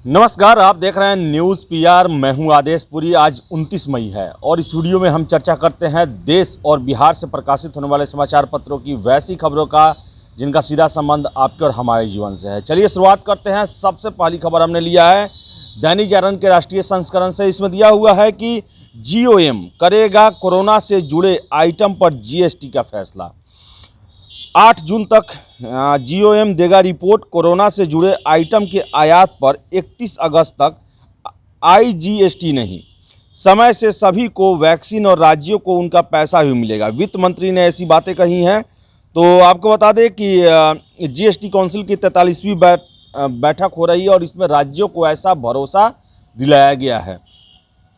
नमस्कार, आप देख रहे हैं न्यूज़ पीआर। मैं हूं आदेशपुरी। आज 29 मई है और इस वीडियो में हम चर्चा करते हैं देश और बिहार से प्रकाशित होने वाले समाचार पत्रों की वैसी खबरों का जिनका सीधा संबंध आपके और हमारे जीवन से है। चलिए शुरुआत करते हैं। सबसे पहली खबर हमने लिया है दैनिक जागरण के राष्ट्रीय संस्करण से। इसमें दिया हुआ है कि जीओएम करेगा कोरोना से जुड़े आइटम पर जीएसटी का फैसला। 8 जून तक जीओएम देगा रिपोर्ट। कोरोना से जुड़े आइटम के आयात पर 31 अगस्त तक आईजीएसटी नहीं। समय से सभी को वैक्सीन और राज्यों को उनका पैसा भी मिलेगा। वित्त मंत्री ने ऐसी बातें कही हैं। तो आपको बता दें कि जीएसटी काउंसिल की 43वीं बैठक हो रही है और इसमें राज्यों को ऐसा भरोसा दिलाया गया है।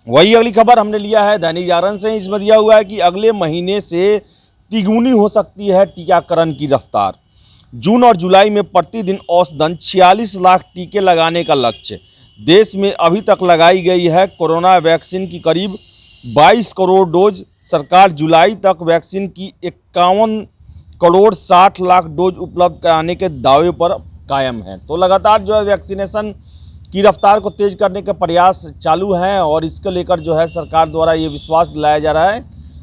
वही अगली खबर हमने लिया है दैनिक जागरण से। इसमें दिया हुआ है कि अगले महीने से तिगुनी हो सकती है टीकाकरण की रफ्तार। जून और जुलाई में प्रतिदिन औसतन 46 लाख टीके लगाने का लक्ष्य। देश में अभी तक लगाई गई है कोरोना वैक्सीन की करीब 22 करोड़ डोज। सरकार जुलाई तक वैक्सीन की 51 करोड़ 60 लाख डोज उपलब्ध कराने के दावे पर कायम है। तो लगातार जो है वैक्सीनेशन की रफ्तार को तेज करने के प्रयास चालू हैं और इसको लेकर जो है सरकार द्वारा ये विश्वास दिलाया जा रहा है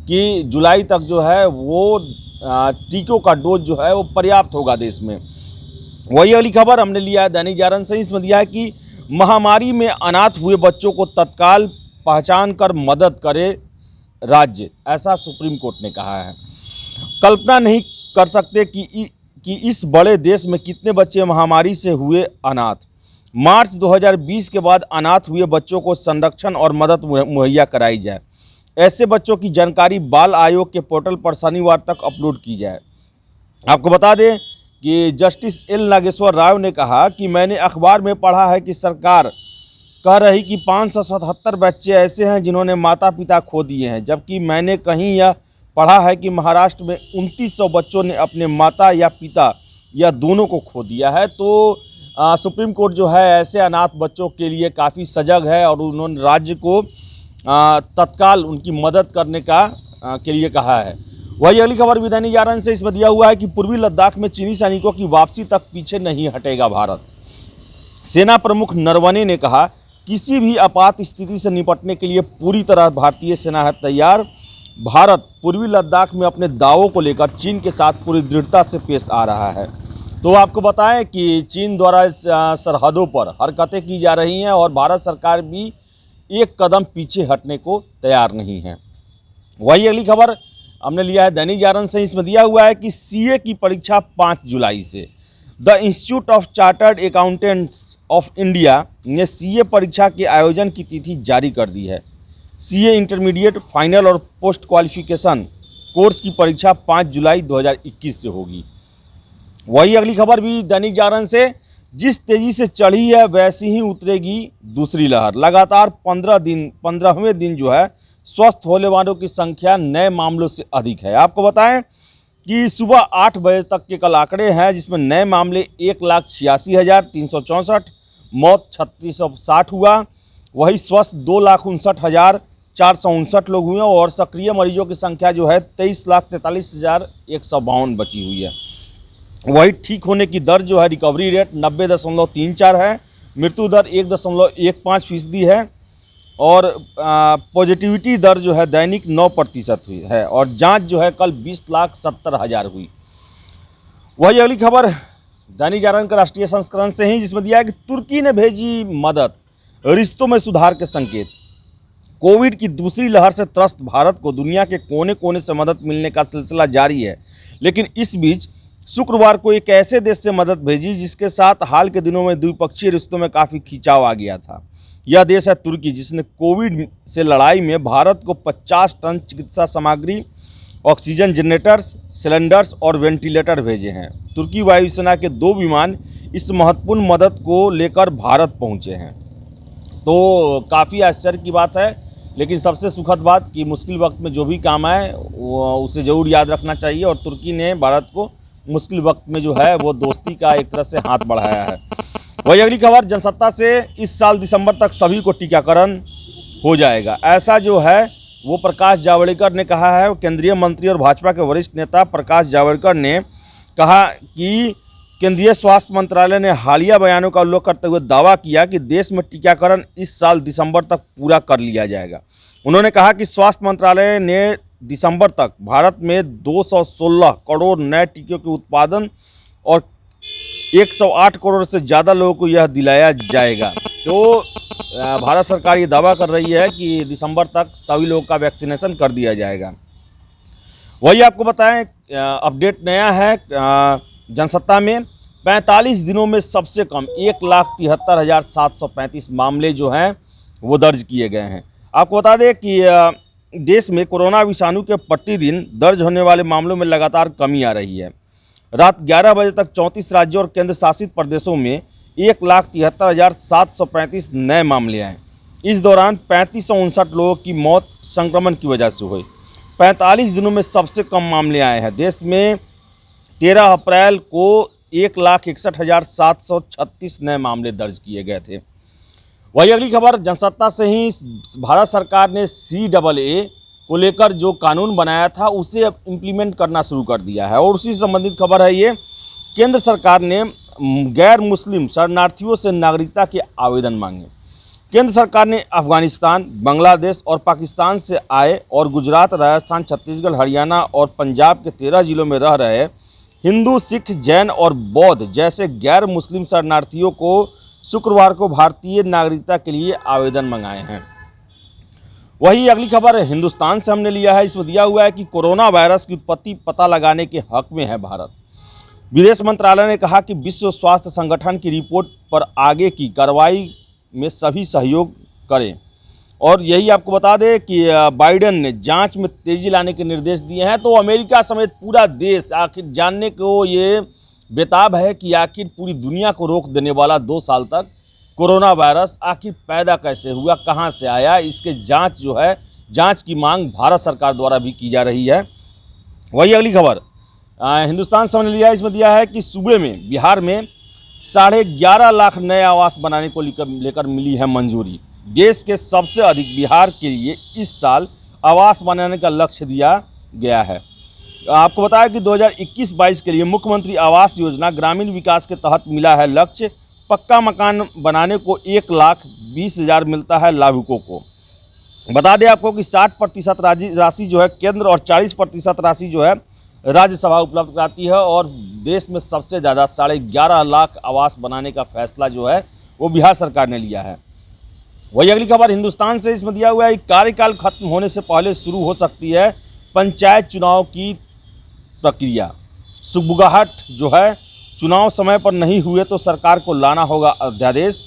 कि जुलाई तक जो है वो टीकों का डोज जो है वो पर्याप्त होगा देश में। वही अगली खबर हमने लिया है दैनिक जागरण से। इसमें दिया है कि महामारी में अनाथ हुए बच्चों को तत्काल पहचान कर मदद करे राज्य, ऐसा सुप्रीम कोर्ट ने कहा है। कल्पना नहीं कर सकते कि इस बड़े देश में कितने बच्चे महामारी से हुए अनाथ। मार्च 2020 के बाद अनाथ हुए बच्चों को संरक्षण और मदद मुहैया कराई जाए। ऐसे बच्चों की जानकारी बाल आयोग के पोर्टल पर शनिवार तक अपलोड की जाए। आपको बता दें कि जस्टिस एल नागेश्वर राव ने कहा कि मैंने अखबार में पढ़ा है कि सरकार कह रही कि 577 बच्चे ऐसे हैं जिन्होंने माता पिता खो दिए हैं, जबकि मैंने कहीं यह पढ़ा है कि महाराष्ट्र में 2900 बच्चों ने अपने माता या पिता या दोनों को खो दिया है। तो सुप्रीम कोर्ट जो है ऐसे अनाथ बच्चों के लिए काफ़ी सजग है और उन्होंने राज्य को तत्काल उनकी मदद करने के लिए कहा है। वही अगली खबर भी दैनिक जागरण से। इसमें दिया हुआ है कि पूर्वी लद्दाख में चीनी सैनिकों की वापसी तक पीछे नहीं हटेगा भारत। सेना प्रमुख नरवणे ने कहा किसी भी आपात स्थिति से निपटने के लिए पूरी तरह भारतीय सेना है तैयार। भारत पूर्वी लद्दाख में अपने दावों को लेकर चीन के साथ पूरी दृढ़ता से पेश आ रहा है। तो आपको बताएं कि चीन द्वारा सरहदों पर हरकतें की जा रही हैं और भारत सरकार भी एक कदम पीछे हटने को तैयार नहीं है। वही अगली खबर हमने लिया है दैनिक जागरण से। इसमें दिया हुआ है कि सीए की परीक्षा 5 जुलाई से। The institute of chartered accountants of India ने सीए परीक्षा के आयोजन की तिथि जारी कर दी है। सीए इंटरमीडिएट, फाइनल और पोस्ट क्वालिफिकेशन कोर्स की परीक्षा 5 जुलाई 2021 से होगी। वही अगली खबर भी दैनिक जागरण से। जिस तेजी से चढ़ी है वैसी ही उतरेगी दूसरी लहर। लगातार 15वें दिन जो है स्वस्थ होने वालों की संख्या नए मामलों से अधिक है। आपको बताएं कि सुबह 8 बजे तक के कल आंकड़े हैं जिसमें नए मामले 1,86,364, मौत 3660 हुआ। वही स्वस्थ 2,59,459 लोग हुए और सक्रिय मरीजों की संख्या जो है 23,43,152 बची हुई है। वही ठीक होने की दर जो है रिकवरी रेट 90.34 है। मृत्यु दर 1.15% है और पॉजिटिविटी दर जो है दैनिक 9% हुई है और जांच जो है कल 20,70,000 हुई। वही अगली खबर दैनिक जागरण का राष्ट्रीय संस्करण से ही जिसमें दिया है कि तुर्की ने भेजी मदद, रिश्तों में सुधार के संकेत। कोविड की दूसरी लहर से त्रस्त भारत को दुनिया के कोने कोने से मदद मिलने का सिलसिला जारी है, लेकिन इस बीच शुक्रवार को एक ऐसे देश से मदद भेजी जिसके साथ हाल के दिनों में द्विपक्षीय रिश्तों में काफ़ी खिंचाव आ गया था। यह देश है तुर्की, जिसने कोविड से लड़ाई में भारत को 50 टन चिकित्सा सामग्री, ऑक्सीजन जनरेटर्स, सिलेंडर्स और वेंटिलेटर भेजे हैं। तुर्की वायुसेना के 2 विमान इस महत्वपूर्ण मदद को लेकर भारत पहुंचे हैं। तो काफ़ी आश्चर्य की बात है, लेकिन सबसे सुखद बात कि मुश्किल वक्त में जो भी काम आए उसे ज़रूर याद रखना चाहिए और तुर्की ने भारत को मुश्किल वक्त में जो है वो दोस्ती का एक तरह से हाथ बढ़ाया है। वही अगली खबर जनसत्ता से। इस साल दिसंबर तक सभी को टीकाकरण हो जाएगा, ऐसा जो है वो प्रकाश जावड़ेकर ने कहा है। केंद्रीय मंत्री और भाजपा के वरिष्ठ नेता प्रकाश जावड़ेकर ने कहा कि केंद्रीय स्वास्थ्य मंत्रालय ने हालिया बयानों का उल्लेख करते हुए दावा किया कि देश में टीकाकरण इस साल दिसंबर तक पूरा कर लिया जाएगा। उन्होंने कहा कि स्वास्थ्य मंत्रालय ने दिसंबर तक भारत में 216 करोड़ नए टीकों के उत्पादन और 108 करोड़ से ज़्यादा लोगों को यह दिलाया जाएगा। तो भारत सरकार ये दावा कर रही है कि दिसंबर तक सभी लोगों का वैक्सीनेशन कर दिया जाएगा। वही आपको बताएं, अपडेट नया है, जनसत्ता में 45 दिनों में सबसे कम 1,73,735 मामले जो हैं वो दर्ज किए गए हैं। आपको बता दें कि देश में कोरोना विषाणु के प्रतिदिन दर्ज होने वाले मामलों में लगातार कमी आ रही है। रात 11 बजे तक 34 राज्यों और केंद्र शासित प्रदेशों में 1,73,735 नए मामले आए। इस दौरान 3,559 लोगों की मौत संक्रमण की वजह से हुई। 45 दिनों में सबसे कम मामले आए हैं। देश में 13 अप्रैल को 1,61,736 नए मामले दर्ज किए गए थे। वही अगली खबर जनसत्ता से ही, भारत सरकार ने CAA को लेकर जो कानून बनाया था उसे अब इम्प्लीमेंट करना शुरू कर दिया है। और उसी से संबंधित खबर है ये, केंद्र सरकार ने गैर मुस्लिम शरणार्थियों से नागरिकता के आवेदन मांगे। केंद्र सरकार ने अफगानिस्तान, बांग्लादेश और पाकिस्तान से आए और गुजरात, राजस्थान, छत्तीसगढ़, हरियाणा और पंजाब के 13 जिलों में रह रहे हिंदू, सिख, जैन और बौद्ध जैसे गैर मुस्लिम शरणार्थियों को शुक्रवार को भारतीय नागरिकता के लिए आवेदन मंगाए हैं। वही अगली खबर हिंदुस्तान से हमने लिया है। इसमें दिया हुआ है कि कोरोना वायरस की उत्पत्ति पता लगाने के हक में है भारत। विदेश मंत्रालय ने कहा कि विश्व स्वास्थ्य संगठन की रिपोर्ट पर आगे की कार्रवाई में सभी सहयोग करें। और यही आपको बता दें कि बाइडेन ने जांच में तेजी लाने के निर्देश दिए हैं। तो अमेरिका समेत पूरा देश आखिर जानने को ये बेताब है कि आखिर पूरी दुनिया को रोक देने वाला 2 साल तक कोरोना वायरस आखिर पैदा कैसे हुआ, कहां से आया, इसके जांच जो है, जांच की मांग भारत सरकार द्वारा भी की जा रही है। वही अगली खबर हिंदुस्तान से हमने लिया है। इसमें दिया है कि सूबे में, बिहार में 11.5 लाख नए आवास बनाने को लेकर मिली है मंजूरी। देश के सबसे अधिक बिहार के लिए इस साल आवास बनाने का लक्ष्य दिया गया है। आपको बताया कि 2021-22 के लिए मुख्यमंत्री आवास योजना ग्रामीण विकास के तहत मिला है लक्ष्य। पक्का मकान बनाने को 1,20,000 मिलता है लाभुकों को। बता दें आपको कि 60% राशि जो है केंद्र और 40% राशि जो है राज्यसभा उपलब्ध कराती है। और देश में सबसे ज़्यादा 11.5 लाख आवास बनाने का फैसला जो है वो बिहार सरकार ने लिया है। वही अगली खबर हिंदुस्तान से, इसमें दिया हुआ है कि कार्यकाल खत्म होने से पहले शुरू हो सकती है पंचायत चुनाव की प्रक्रिया। सुगबुगाहट जो है, चुनाव समय पर नहीं हुए तो सरकार को लाना होगा अध्यादेश,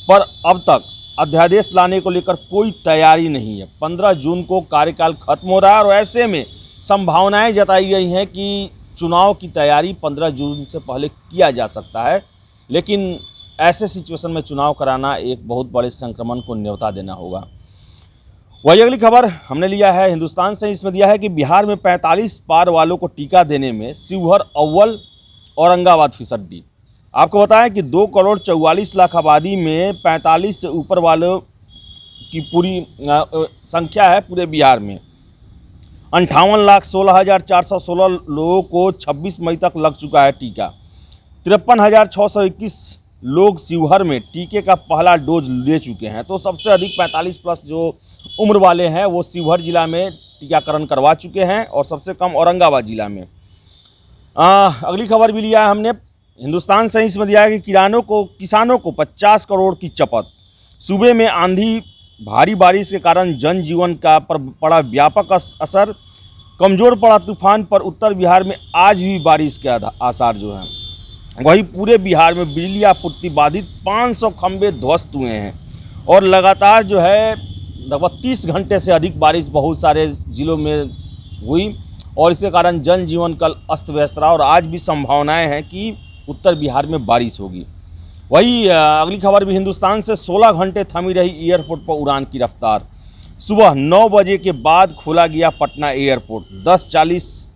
पर अब तक अध्यादेश लाने को लेकर कोई तैयारी नहीं है। 15 जून को कार्यकाल खत्म हो रहा है और ऐसे में संभावनाएं जताई गई हैं कि चुनाव की तैयारी 15 जून से पहले किया जा सकता है। लेकिन ऐसे सिचुएशन में चुनाव कराना एक बहुत बड़े संक्रमण को न्योता देना होगा। वही अगली खबर हमने लिया है हिंदुस्तान से। इसमें दिया है कि बिहार में 45 पार वालों को टीका देने में शिवहर अव्वल, औरंगाबाद फिसड्डी। आपको बताएं कि 2 करोड़ 44 लाख आबादी में 45 से ऊपर वालों की पूरी संख्या है पूरे बिहार में। 58,16,416 लोगों को 26 मई तक लग चुका है टीका। 53,621 लोग शिवहर में टीके का पहला डोज ले चुके हैं। तो सबसे अधिक 45+ जो उम्र वाले हैं वो शिवहर जिला में टीकाकरण करवा चुके हैं और सबसे कम औरंगाबाद जिला में। अगली खबर भी लिया है हमने हिंदुस्तान से। इसमें दिया है कि किसानों को 50 करोड़ की चपत। सूबे में आंधी, भारी बारिश के कारण जनजीवन का पर पड़ा व्यापक असर। कमज़ोर पड़ा तूफान पर उत्तर बिहार में आज भी बारिश के आसार जो हैं। वही पूरे बिहार में बिजली आपूर्ति बाधित, 500 खंभे ध्वस्त हुए हैं। और लगातार जो है लगभग 30 घंटे से अधिक बारिश बहुत सारे ज़िलों में हुई और इसके कारण जनजीवन कल अस्त व्यस्त रहा और आज भी संभावनाएं हैं कि उत्तर बिहार में बारिश होगी। वही अगली खबर भी हिंदुस्तान से। 16 घंटे थमी रही एयरपोर्ट पर उड़ान की रफ्तार। सुबह 9 बजे के बाद खोला गया पटना एयरपोर्ट। 10:40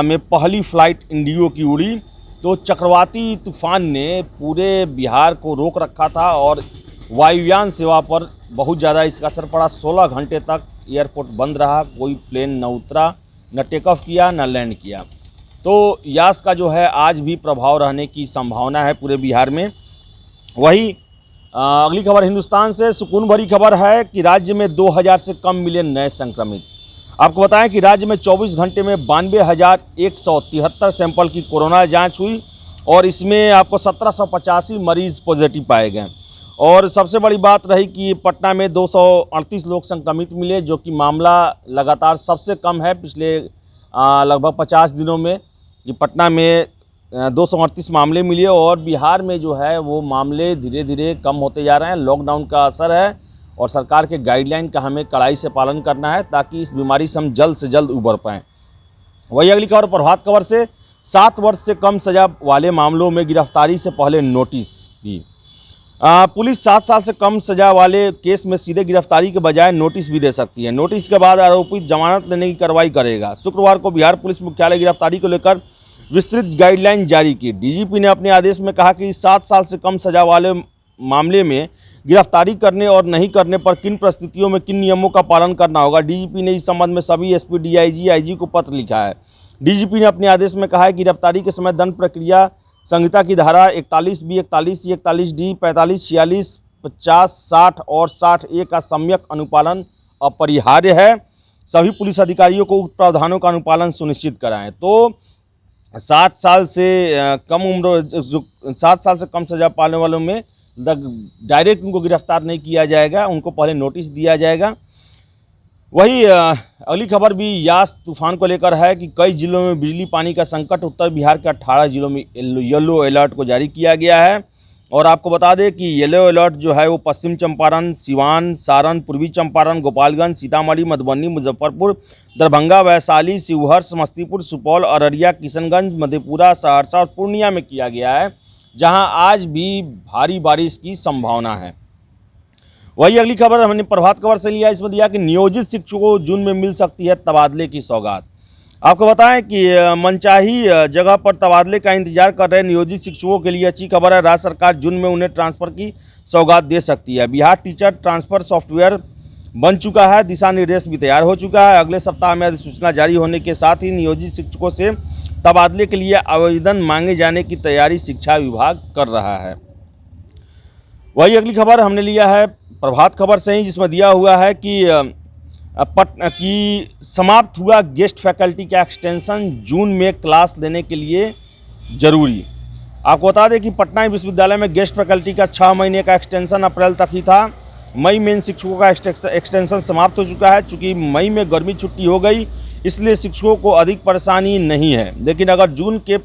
में पहली फ्लाइट इंडिगो की उड़ी। तो चक्रवाती तूफान ने पूरे बिहार को रोक रखा था और वायुयान सेवा पर बहुत ज़्यादा इसका असर पड़ा। 16 घंटे तक एयरपोर्ट बंद रहा, कोई प्लेन न उतरा, न टेक ऑफ किया, न लैंड किया। तो यास का जो है आज भी प्रभाव रहने की संभावना है पूरे बिहार में। वही अगली खबर हिंदुस्तान से सुकून भरी खबर है कि राज्य में 2000 से कम मिले नए संक्रमित। आपको बताएं कि राज्य में 24 घंटे में 92,173 सैंपल की कोरोना जांच हुई और इसमें आपको 1785 मरीज पॉजिटिव पाए गए। और सबसे बड़ी बात रही कि पटना में 238 लोग संक्रमित मिले, जो कि मामला लगातार सबसे कम है पिछले लगभग 50 दिनों में, कि पटना में 238 मामले मिले। और बिहार में जो है वो मामले धीरे धीरे कम होते जा रहे हैं। लॉकडाउन का असर है और सरकार के गाइडलाइन का हमें कड़ाई से पालन करना है ताकि इस बीमारी से हम जल्द से जल्द उबर पाएँ। वही अगली खबर प्रभात खबर से 7 वर्ष से कम सजा वाले मामलों में गिरफ्तारी से पहले नोटिस भी। पुलिस 7 साल से कम सजा वाले केस में सीधे गिरफ्तारी के बजाय नोटिस भी दे सकती है। नोटिस के बाद आरोपी जमानत लेने की कार्रवाई करेगा। शुक्रवार को बिहार पुलिस मुख्यालय गिरफ्तारी को लेकर विस्तृत गाइडलाइन जारी की। डीजीपी ने अपने आदेश में कहा कि 7 साल से कम सजा वाले मामले में गिरफ्तारी करने और नहीं करने पर किन परिस्थितियों में किन नियमों का पालन करना होगा। डीजीपी ने इस संबंध में सभी एसपी, डीआईजी, आईजी को पत्र लिखा है। डीजीपी ने अपने आदेश में कहा है कि गिरफ्तारी के समय दंड प्रक्रिया संहिता की धारा 41B, 41C, 41D, 45, 46, 50, 60 और 60A का सम्यक अनुपालन अपरिहार्य है। सभी पुलिस अधिकारियों को उक्त प्रावधानों का अनुपालन सुनिश्चित कराएं। तो 7 साल से कम उम्र, 7 साल से कम सजा पाने वालों में डायरेक्ट उनको गिरफ्तार नहीं किया जाएगा, उनको पहले नोटिस दिया जाएगा। वही अगली खबर भी यास तूफान को लेकर है कि कई जिलों में बिजली पानी का संकट। उत्तर बिहार के 18 जिलों में येलो अलर्ट को जारी किया गया है। और आपको बता दें कि येलो अलर्ट जो है वो पश्चिम चंपारण, सिवान, सारण, पूर्वी चंपारण, गोपालगंज, सीतामढ़ी, मधुबनी, मुजफ्फरपुर, दरभंगा, वैशाली, शिवहर, समस्तीपुर, सुपौल, अररिया, किशनगंज, मधेपुरा, सहरसा और पूर्णिया में किया गया है, जहां आज भी भारी बारिश की संभावना है। वही अगली खबर हमने प्रभात खबर से लिया। इसमें दिया कि नियोजित शिक्षकों को जून में मिल सकती है तबादले की सौगात। आपको बताएं कि मनचाही जगह पर तबादले का इंतजार कर रहे नियोजित शिक्षकों के लिए अच्छी खबर है। राज्य सरकार जून में उन्हें ट्रांसफ़र की सौगात दे सकती है। बिहार टीचर ट्रांसफ़र सॉफ्टवेयर बन चुका है, दिशा निर्देश भी तैयार हो चुका है। अगले सप्ताह में अधिसूचना जारी होने के साथ ही नियोजित शिक्षकों से तबादले के लिए आवेदन मांगे जाने की तैयारी शिक्षा विभाग कर रहा है। वही अगली खबर हमने लिया है प्रभात खबर से ही, जिसमें दिया हुआ है कि समाप्त हुआ गेस्ट फैकल्टी का एक्सटेंशन, जून में क्लास लेने के लिए जरूरी। आपको बता दें कि पटना विश्वविद्यालय में गेस्ट फैकल्टी का 6 महीने का एक्सटेंशन अप्रैल तक ही था। मई में इन शिक्षकों का एक्सटेंशन समाप्त हो चुका है। चूँकि मई में गर्मी छुट्टी हो गई, इसलिए शिक्षकों को अधिक परेशानी नहीं है। लेकिन अगर जून के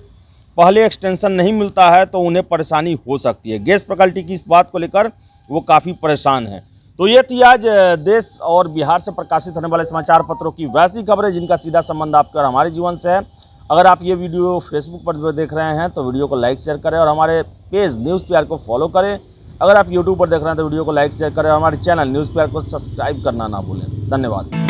पहले एक्सटेंशन नहीं मिलता है तो उन्हें परेशानी हो सकती है। गेस्ट फैकल्टी की इस बात को लेकर वो काफ़ी परेशान है। तो ये थी आज देश और बिहार से प्रकाशित होने वाले समाचार पत्रों की वैसी खबरें जिनका सीधा संबंध आपके और हमारे जीवन से है। अगर आप ये वीडियो फेसबुक पर देख रहे हैं तो वीडियो को लाइक शेयर करें और हमारे पेज न्यूज़ पीआर को फॉलो करें। अगर आप यूट्यूब पर देख रहे हैं तो वीडियो को लाइक शेयर करें और हमारे चैनल न्यूज़ पीआर को सब्सक्राइब करना ना भूलें। धन्यवाद।